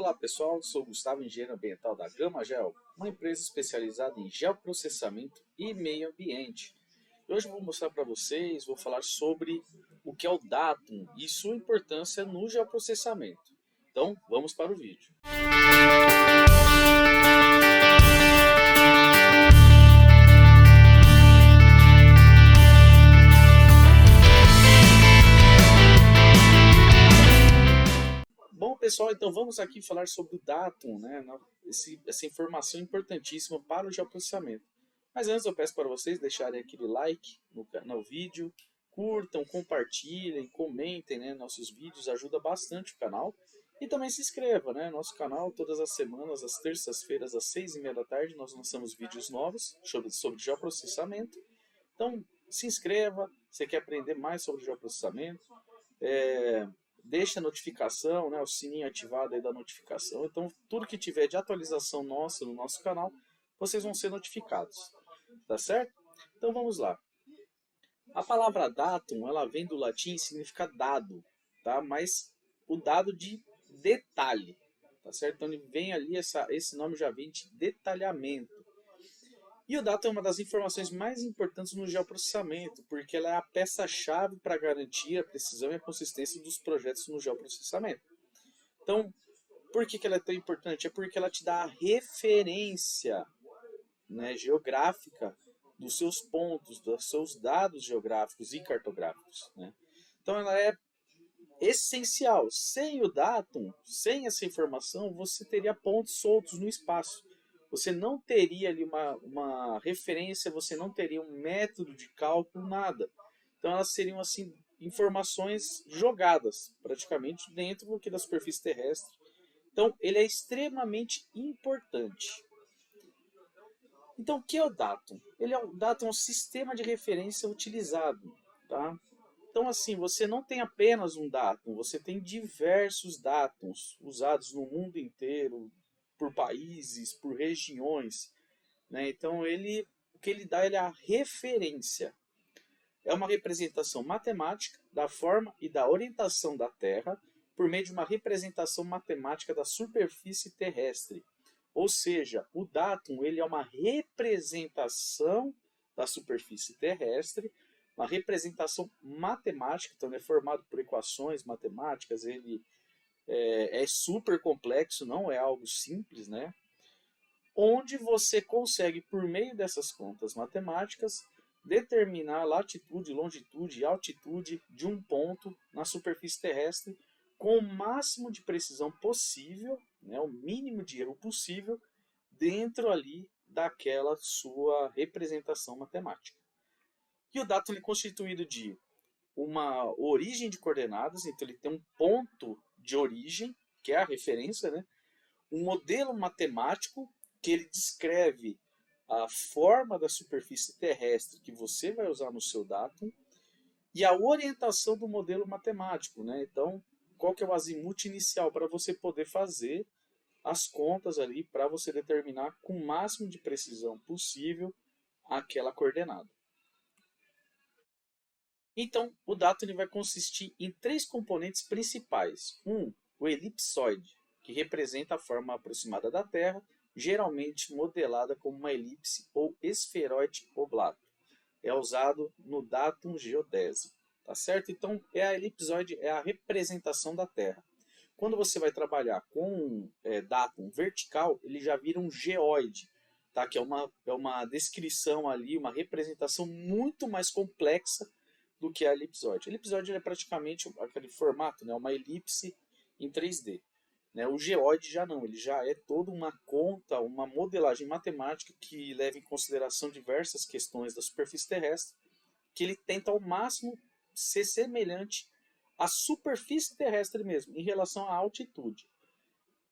Olá pessoal, sou Gustavo, engenheiro ambiental da Gama Gel, uma empresa especializada em geoprocessamento e meio ambiente. E hoje eu vou mostrar para vocês, vou falar sobre o que é o Datum e sua importância no geoprocessamento. Então vamos para o vídeo. Bom pessoal, então vamos aqui falar sobre o Datum, né? Essa informação importantíssima para o geoprocessamento. Mas antes eu peço para vocês deixarem aquele like no vídeo, curtam, compartilhem, comentem, né? Nossos vídeos, ajuda bastante o canal. E também se inscreva, né? Nosso canal, todas as semanas, às terças-feiras, às 6h30 da tarde, nós lançamos vídeos novos sobre geoprocessamento. Então se inscreva, você quer aprender mais sobre geoprocessamento. Deixa a notificação, né, o sininho ativado aí da notificação. Então, tudo que tiver de atualização nossa no nosso canal, vocês vão ser notificados. Tá certo? Então, vamos lá. A palavra datum, ela vem do latim e significa dado, tá? Mas o dado de detalhe, tá certo? Então, ele vem ali, esse nome já vem de detalhamento. E o datum é uma das informações mais importantes no geoprocessamento, porque ela é a peça-chave para garantir a precisão e a consistência dos projetos no geoprocessamento. Então, por que ela é tão importante? É porque ela te dá a referência, né, geográfica dos seus pontos, dos seus dados geográficos e cartográficos, né? Então, ela é essencial. Sem o datum, sem essa informação, você teria pontos soltos no espaço. Você não teria ali uma referência, você não teria um método de cálculo, nada. Então elas seriam assim informações jogadas praticamente dentro da superfície terrestre. Então ele é extremamente importante. Então o que é o datum? O datum é um sistema de referência utilizado, tá? Então assim, você não tem apenas um datum, você tem diversos datums usados no mundo inteiro, por países, por regiões, né? Então o que ele dá é a referência. É uma representação matemática da forma e da orientação da Terra por meio de uma representação matemática da superfície terrestre. Ou seja, o datum ele é uma representação da superfície terrestre, uma representação matemática, então ele é formado por equações matemáticas, ele é super complexo, não é algo simples, né? Onde você consegue, por meio dessas contas matemáticas, determinar a latitude, longitude e altitude de um ponto na superfície terrestre com o máximo de precisão possível, né, o mínimo de erro possível, dentro ali daquela sua representação matemática. E o datum é constituído de uma origem de coordenadas, então ele tem um ponto de origem, que é a referência, né? Um modelo matemático que ele descreve a forma da superfície terrestre que você vai usar no seu datum e a orientação do modelo matemático, né? Então, qual que é o azimuth inicial para você poder fazer as contas ali para você determinar com o máximo de precisão possível aquela coordenada. Então, o datum ele vai consistir em três componentes principais. O elipsoide, que representa a forma aproximada da Terra, geralmente modelada como uma elipse ou esferoide oblato. É usado no datum geodésico, tá certo? Então, a elipsoide é a representação da Terra. Quando você vai trabalhar com datum vertical, ele já vira um geoide, tá? Que é uma descrição ali, uma representação muito mais complexa do que a elipsoide. A elipsoide é praticamente aquele formato, né, uma elipse em 3D. Né? O geoide já não, ele já é toda uma conta, uma modelagem matemática que leva em consideração diversas questões da superfície terrestre, que ele tenta ao máximo ser semelhante à superfície terrestre mesmo, em relação à altitude.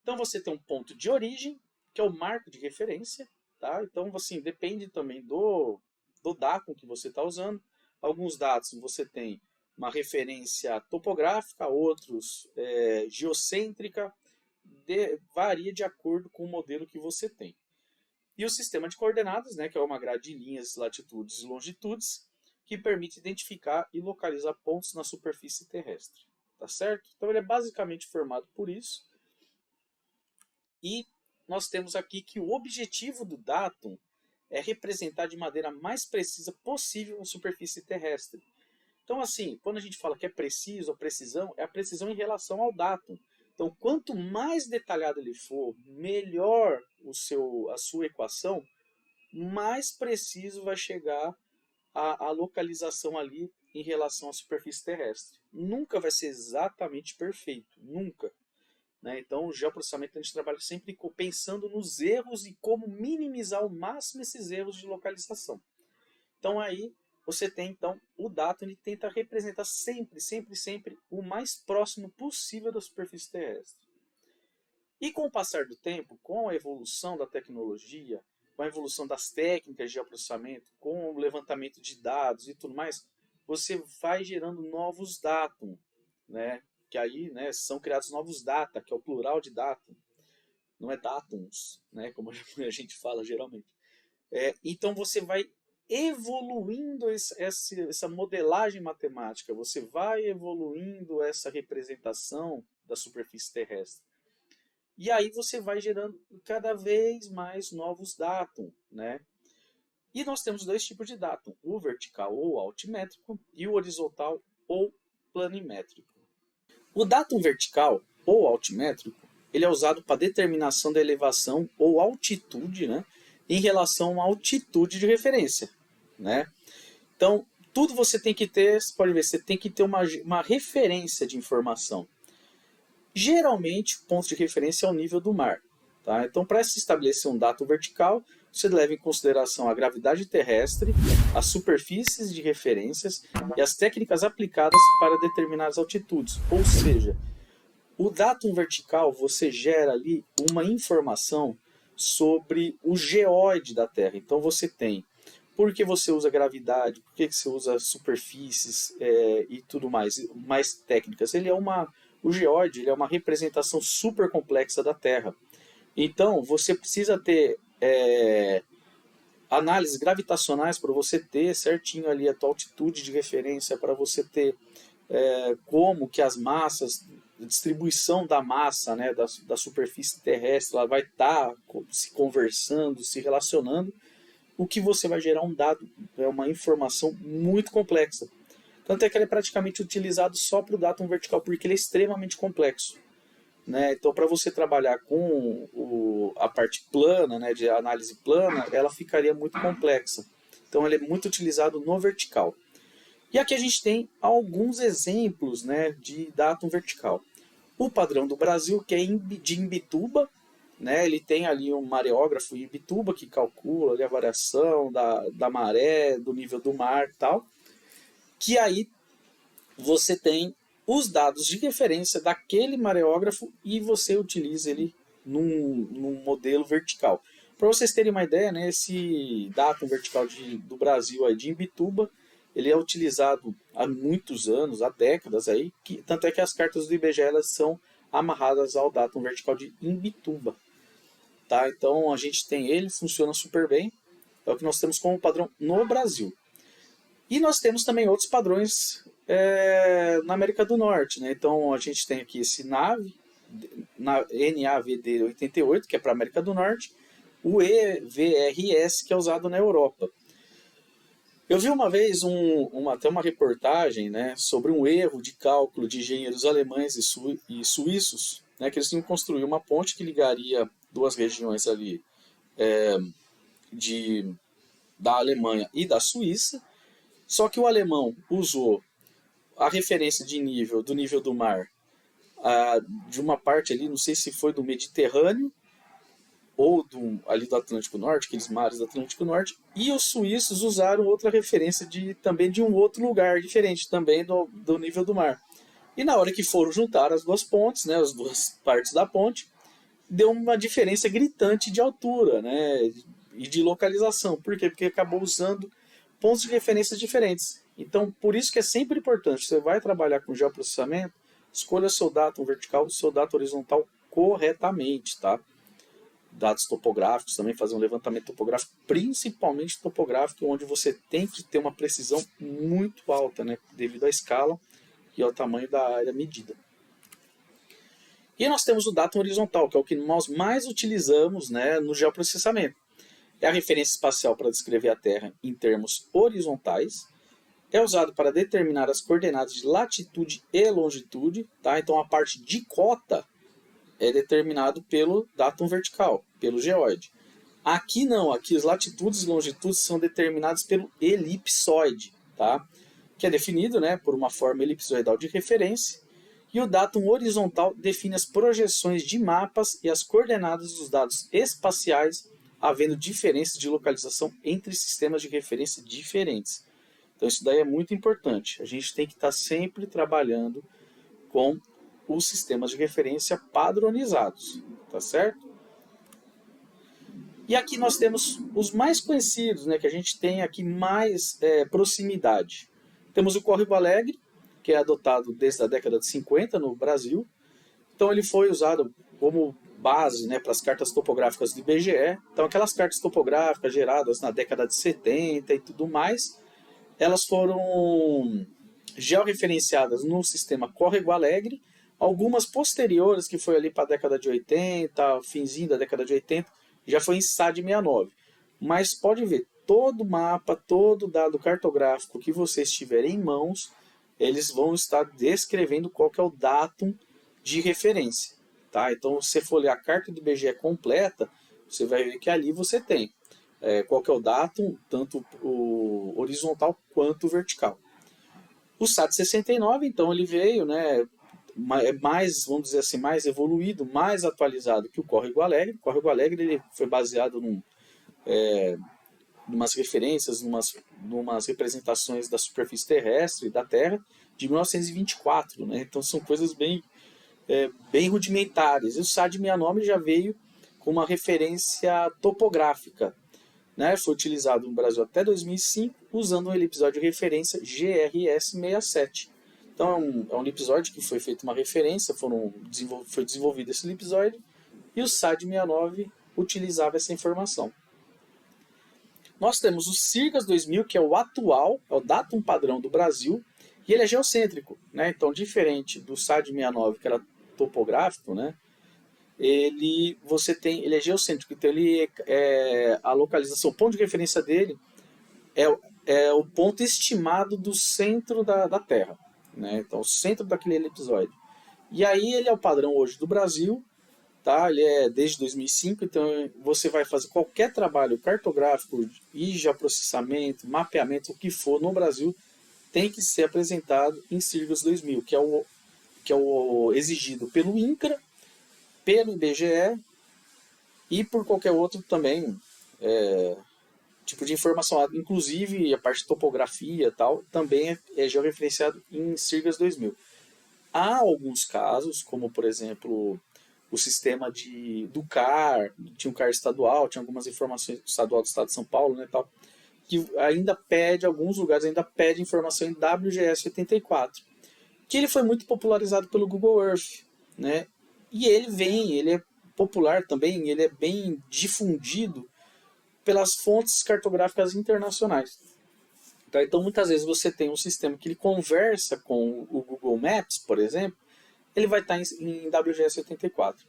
Então você tem um ponto de origem, que é o marco de referência, tá? Então assim, depende também do datum que você está usando. Alguns dados você tem uma referência topográfica, outros geocêntrica, varia de acordo com o modelo que você tem. E o sistema de coordenadas, né, que é uma grade de linhas, latitudes e longitudes, que permite identificar e localizar pontos na superfície terrestre. Tá certo? Então ele é basicamente formado por isso. E nós temos aqui que o objetivo do datum é representar de maneira mais precisa possível a superfície terrestre. Então, assim, quando a gente fala que é preciso, a precisão, é a precisão em relação ao datum. Então, quanto mais detalhado ele for, melhor a sua equação, mais preciso vai chegar a localização ali em relação à superfície terrestre. Nunca vai ser exatamente perfeito, nunca. Né? Então, o geoprocessamento a gente trabalha sempre pensando nos erros e como minimizar ao máximo esses erros de localização. Então, aí você tem então o datum, ele tenta representar sempre o mais próximo possível da superfície terrestre. E com o passar do tempo, com a evolução da tecnologia, com a evolução das técnicas de geoprocessamento, com o levantamento de dados e tudo mais, você vai gerando novos datum, né? Que aí, né, são criados novos data, que é o plural de datum, não é datums, né, como a gente fala geralmente. Então você vai evoluindo essa modelagem matemática, você vai evoluindo essa representação da superfície terrestre. E aí você vai gerando cada vez mais novos datum, né? E nós temos dois tipos de datum, o vertical ou altimétrico e o horizontal ou planimétrico. O datum vertical ou altimétrico, ele é usado para determinação da elevação ou altitude, né, em relação à altitude de referência, né? Então, tudo você tem que ter, você pode ver, você tem que ter uma referência de informação. Geralmente, o ponto de referência é o nível do mar. Tá? Então, para se estabelecer um datum vertical, você leva em consideração a gravidade terrestre, as superfícies de referências e as técnicas aplicadas para determinadas altitudes. Ou seja, o datum vertical você gera ali uma informação sobre o geóide da Terra. Então você tem por que você usa gravidade, por que você usa superfícies e tudo mais técnicas. O geóide ele é uma representação super complexa da Terra. Então você precisa ter análises gravitacionais para você ter certinho ali a tua altitude de referência, para você ter como que as massas, a distribuição da massa, né, da superfície terrestre, ela vai estar se conversando, se relacionando, o que você vai gerar um dado, uma informação muito complexa. Tanto é que ele é praticamente utilizado só para o datum vertical, porque ele é extremamente complexo. Né? Então, para você trabalhar com a parte plana, né, de análise plana, ela ficaria muito complexa. Então, ele é muito utilizado no vertical. E aqui a gente tem alguns exemplos, né, de datum vertical. O padrão do Brasil, que é de Imbituba, né, ele tem ali um mareógrafo em Imbituba que calcula ali a variação da maré, do nível do mar e tal. Que aí você tem os dados de referência daquele mareógrafo e você utiliza ele num modelo vertical. Para vocês terem uma ideia, né, esse datum vertical do Brasil aí, de Imbituba, ele é utilizado há muitos anos, há décadas aí, tanto é que as cartas do IBGE elas são amarradas ao datum vertical de Imbituba. Tá? Então a gente tem ele, funciona super bem, é o que nós temos como padrão no Brasil. E nós temos também outros padrões na América do Norte. Né? Então a gente tem aqui esse NAVD 88, que é para a América do Norte, o EVRS, que é usado na Europa. Eu vi uma vez até uma reportagem, né, sobre um erro de cálculo de engenheiros alemães e suíços, né, que eles tinham construído uma ponte que ligaria duas regiões ali da Alemanha e da Suíça, só que o alemão usou a referência do nível do mar de uma parte ali, não sei se foi do Mediterrâneo, ou ali do Atlântico Norte, aqueles mares do Atlântico Norte, e os suíços usaram outra referência também de um outro lugar diferente, também do nível do mar. E na hora que foram juntar as duas pontes, né, as duas partes da ponte, deu uma diferença gritante de altura, né, e de localização. Por quê? Porque acabou usando pontos de referência diferentes. Então, por isso que é sempre importante, você vai trabalhar com geoprocessamento, escolha seu datum vertical e seu datum horizontal corretamente, tá? Dados topográficos, também fazer um levantamento topográfico, principalmente topográfico, onde você tem que ter uma precisão muito alta, né, devido à escala e ao tamanho da área medida. E nós temos o datum horizontal, que é o que nós mais utilizamos, né, no geoprocessamento. É a referência espacial para descrever a Terra em termos horizontais. É usado para determinar as coordenadas de latitude e longitude. Tá? Então a parte de cota é determinado pelo datum vertical, pelo geóide. Aqui não, aqui as latitudes e longitudes são determinadas pelo elipsoide, tá? Que é definido, né, por uma forma elipsoidal de referência. E o datum horizontal define as projeções de mapas e as coordenadas dos dados espaciais, havendo diferenças de localização entre sistemas de referência diferentes. Então isso daí é muito importante. A gente tem que estar sempre trabalhando com os sistemas de referência padronizados, tá certo? E aqui nós temos os mais conhecidos, né, que a gente tem aqui mais proximidade. Temos o Córrego Alegre, que é adotado desde a década de 50 no Brasil. Então ele foi usado como base, né, para as cartas topográficas do IBGE. Então aquelas cartas topográficas geradas na década de 70 e tudo mais, elas foram georreferenciadas no sistema Córrego Alegre. Algumas posteriores, que foi ali para a década de 80, finzinho da década de 80, já foi em SAD69. Mas pode ver, todo mapa, todo dado cartográfico que vocês tiverem em mãos, eles vão estar descrevendo qual que é o datum de referência. Tá? Então, se você for ler a carta do IBGE completa, você vai ver que ali você tem qual que é o datum, tanto o horizontal quanto o vertical. O SAT69, então, ele veio, né, mais, vamos dizer assim, mais evoluído, mais atualizado que o Córrego Alegre. O Córrego Alegre ele foi baseado umas referências, numas representações da superfície terrestre e da Terra de 1924, né? Então são coisas bem rudimentares. E o SAD69 já veio com uma referência topográfica, né? Foi utilizado no Brasil até 2005, usando um elipsoide de referência GRS67. Então é um elipsoide que foi feita uma referência, foi desenvolvido esse elipsoide, e o SAD69 utilizava essa informação. Nós temos o SIRGAS 2000, que é o atual, é o datum padrão do Brasil, e ele é geocêntrico, né? Então, diferente do SAD69, que era topográfico, né? Ele é geocêntrico, então a localização, o ponto de referência dele é o ponto estimado do centro da Terra, né? Então, o centro daquele elipsoide. E aí ele é o padrão hoje do Brasil, tá? Ele é desde 2005, então você vai fazer qualquer trabalho cartográfico e geoprocessamento, mapeamento, o que for no Brasil, tem que ser apresentado em SIRGAS 2000, que é o exigido pelo INCRA, pelo IBGE e por qualquer outro também tipo de informação. Inclusive a parte de topografia e tal, também é georreferenciado em SIRGAS 2000. Há alguns casos, como por exemplo o sistema do CAR, tinha um CAR estadual, tinha algumas informações estadual do estado de São Paulo, né, tal, que ainda pede, alguns lugares ainda pede informação em WGS 84, que ele foi muito popularizado pelo Google Earth, né, e ele é popular também, ele é bem difundido pelas fontes cartográficas internacionais. Tá? Então, muitas vezes você tem um sistema que ele conversa com o Google Maps, por exemplo, ele vai estar em WGS 84.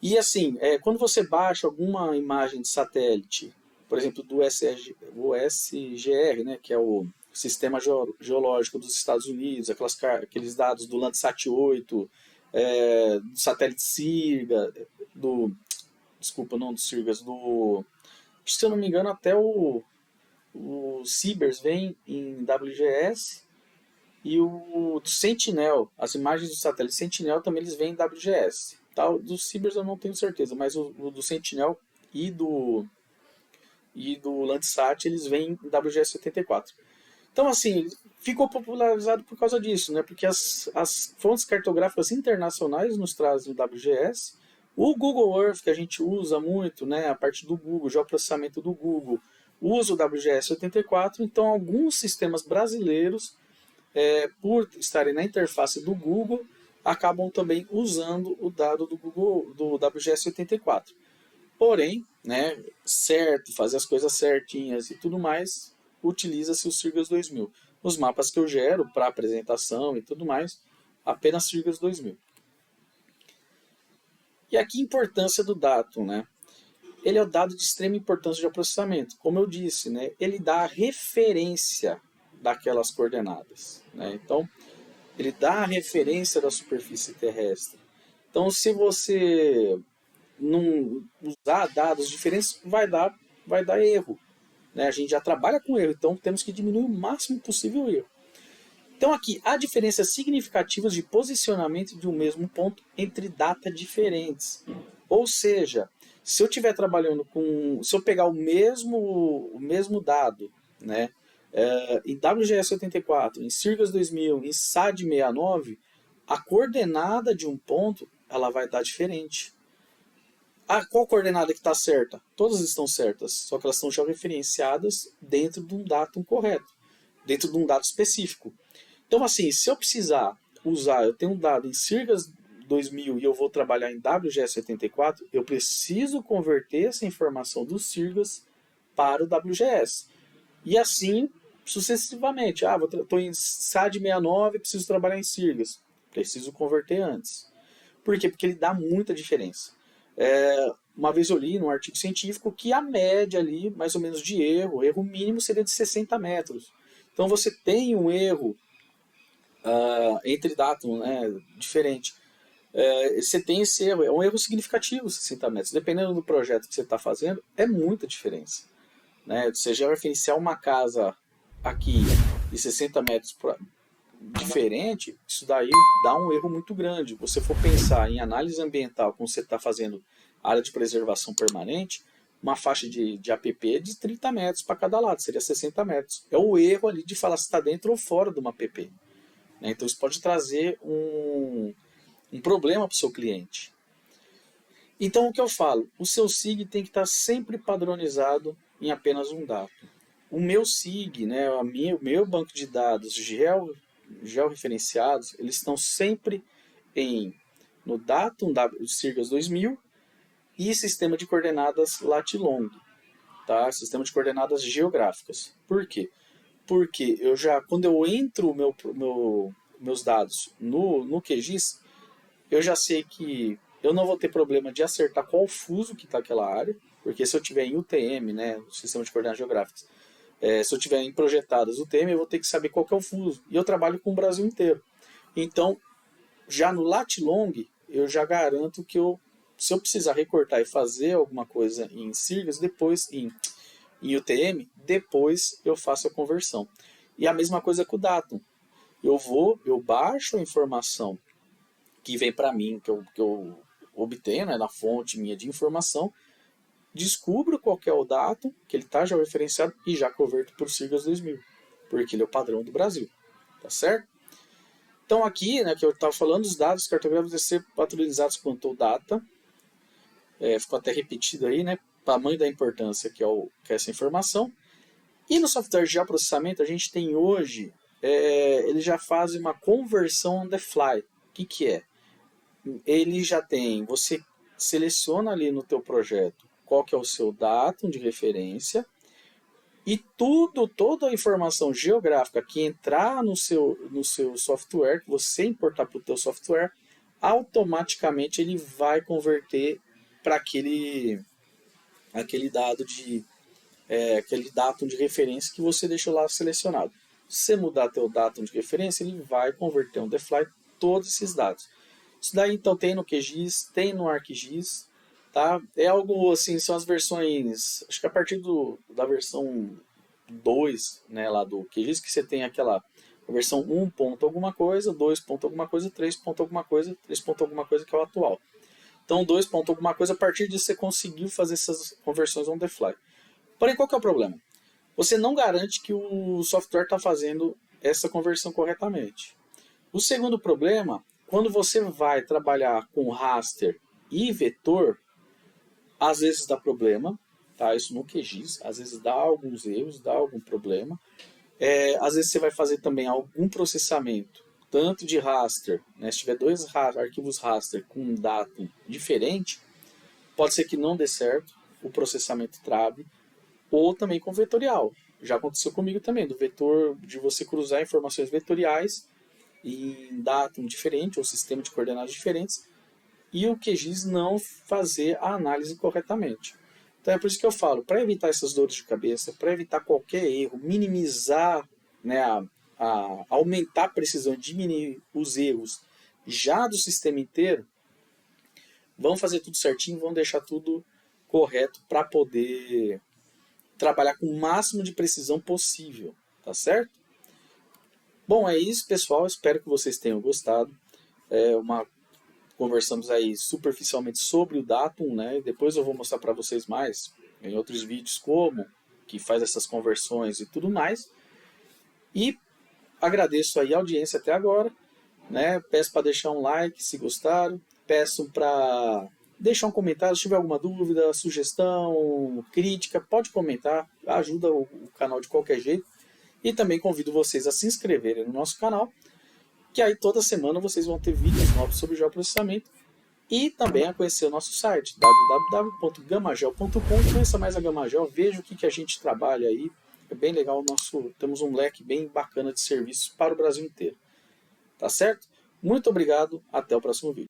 E assim, quando você baixa alguma imagem de satélite, por exemplo, do USGR, né, que é o Sistema Geológico dos Estados Unidos, aqueles dados do Landsat 8, do satélite SIRGA, desculpa, não do SIRGAS, se eu não me engano, até o CIBERS vem em WGS, e o do Sentinel, as imagens do satélite Sentinel também eles vêm em WGS. Tá? Do CIBERS eu não tenho certeza, mas o do Sentinel e do Landsat eles vêm em WGS 84. Então, assim, ficou popularizado por causa disso, né? Porque as fontes cartográficas internacionais nos trazem o WGS. O Google Earth, que a gente usa muito, né? A parte do Google, geoprocessamento do Google, usa o WGS 84. Então, alguns sistemas brasileiros, por estarem na interface do Google, acabam também usando o dado do Google, do WGS 84. Porém, né, fazer as coisas certinhas e tudo mais, utiliza-se o SIRGAS 2000. Os mapas que eu gero para apresentação e tudo mais, apenas SIRGAS 2000. E aqui a importância do datum, né? Ele é o dado de extrema importância de processamento. Como eu disse, né? Ele dá a referência daquelas coordenadas, né? Então, ele dá a referência da superfície terrestre. Então, se você não usar dados diferentes, vai dar erro, né? A gente já trabalha com erro, então temos que diminuir o máximo possível o erro. Então aqui, há diferenças significativas de posicionamento de um mesmo ponto entre datas diferentes. Ou seja, se eu estiver trabalhando com... Se eu pegar o mesmo dado, né, em WGS 84, em Sirgas 2000, em SAD 69, a coordenada de um ponto ela vai dar diferente. Qual coordenada que está certa? Todas estão certas, só que elas estão já referenciadas dentro de um datum correto, dentro de um dado específico. Então, assim, se eu precisar usar, eu tenho um dado em Sirgas 2000 e eu vou trabalhar em WGS 84, eu preciso converter essa informação do Sirgas para o WGS. E assim, sucessivamente. Estou em SAD 69 e preciso trabalhar em Sirgas. Preciso converter antes. Por quê? Porque ele dá muita diferença. Uma vez eu li num artigo científico que a média ali, mais ou menos de erro mínimo seria de 60 metros. Então você tem um erro entre datum, né, diferente. Você tem esse erro, é um erro significativo, 60 metros. Dependendo do projeto que você está fazendo, é muita diferença. Né? Você já referenciar uma casa aqui de 60 metros diferente, isso daí dá um erro muito grande. Você for pensar em análise ambiental, quando você está fazendo área de preservação permanente, uma faixa de APP é de 30 metros para cada lado, seria 60 metros. É o erro ali de falar se está dentro ou fora de uma APP. Né? Então isso pode trazer um problema para o seu cliente. Então o que eu falo? O seu SIG tem que estar sempre padronizado em apenas um dado. O meu SIG, né, o meu banco de dados georreferenciados, eles estão sempre no datum Sirgas 2000 e sistema de coordenadas lat-long, tá? Sistema de coordenadas geográficas. Por quê? Porque quando eu entro meus dados no QGIS, eu já sei que eu não vou ter problema de acertar qual fuso que está aquela área, porque se eu tiver em UTM, né, o Sistema de Coordenadas Geográficas, se eu tiver em projetadas UTM, eu vou ter que saber qual que é o fuso. E eu trabalho com o Brasil inteiro. Então, já no lat-long, eu já garanto que se eu precisar recortar e fazer alguma coisa em Sirgas, depois em UTM, depois eu faço a conversão. E a mesma coisa com o datum. Eu baixo a informação que vem para mim, que eu obtenho, né, na fonte minha de informação, descubro qual é o datum, que ele está já referenciado, e já converto para o Sirgas 2000, porque ele é o padrão do Brasil. Tá certo? Então aqui, né, que eu estava falando, os dados cartográficos devem ser padronizados quanto ao data. Ficou até repetido aí, né? Tamanho da importância que é essa informação. E no software de processamento, a gente tem hoje, ele já faz uma conversão on the fly. O que é? Ele já tem, você seleciona ali no teu projeto qual que é o seu datum de referência e toda a informação geográfica que entrar no seu software, que você importar para o teu software, automaticamente ele vai converter para aquele datum de referência que você deixou lá selecionado. Se você mudar teu datum de referência, ele vai converter on the fly todos esses dados. Isso daí então tem no QGIS, tem no ArcGIS, tá? É algo assim, são as versões, acho que a partir da versão 2, né, lá do QGIS, que você tem aquela versão 1 ponto alguma coisa, 2 ponto alguma coisa, 3 ponto alguma coisa, 3 ponto alguma coisa, que é o atual. Então 2 ponto alguma coisa, a partir disso você conseguiu fazer essas conversões on the fly. Porém, qual que é o problema? Você não garante que o software está fazendo essa conversão corretamente. O segundo problema, quando você vai trabalhar com raster e vetor, às vezes dá problema, tá? Isso no QGIS, às vezes dá alguns erros, dá algum problema. Às vezes você vai fazer também algum processamento, tanto de raster, né? Se tiver dois arquivos raster com um datum diferente, pode ser que não dê certo, o processamento trave, ou também com vetorial. Já aconteceu comigo também, do vetor, de você cruzar informações vetoriais em datum diferente ou sistema de coordenadas diferentes, e o QGIS não fazer a análise corretamente. Então é por isso que eu falo, para evitar essas dores de cabeça, para evitar qualquer erro, minimizar, né, aumentar a precisão, diminuir os erros já do sistema inteiro, vão fazer tudo certinho, vão deixar tudo correto para poder trabalhar com o máximo de precisão possível, tá certo? Bom, é isso, pessoal. Espero que vocês tenham gostado. Conversamos aí superficialmente sobre o Datum, né? Depois eu vou mostrar para vocês mais em outros vídeos como que faz essas conversões e tudo mais. E agradeço aí a audiência até agora, né? Peço para deixar um like se gostaram. Peço para deixar um comentário se tiver alguma dúvida, sugestão, crítica, pode comentar, ajuda o canal de qualquer jeito. E também convido vocês a se inscreverem no nosso canal, que aí toda semana vocês vão ter vídeos novos sobre geoprocessamento e também a conhecer o nosso site www.gamagel.com. Conheça mais a Gamagel, veja o que a gente trabalha aí. É bem legal, temos um leque bem bacana de serviços para o Brasil inteiro. Tá certo? Muito obrigado, até o próximo vídeo.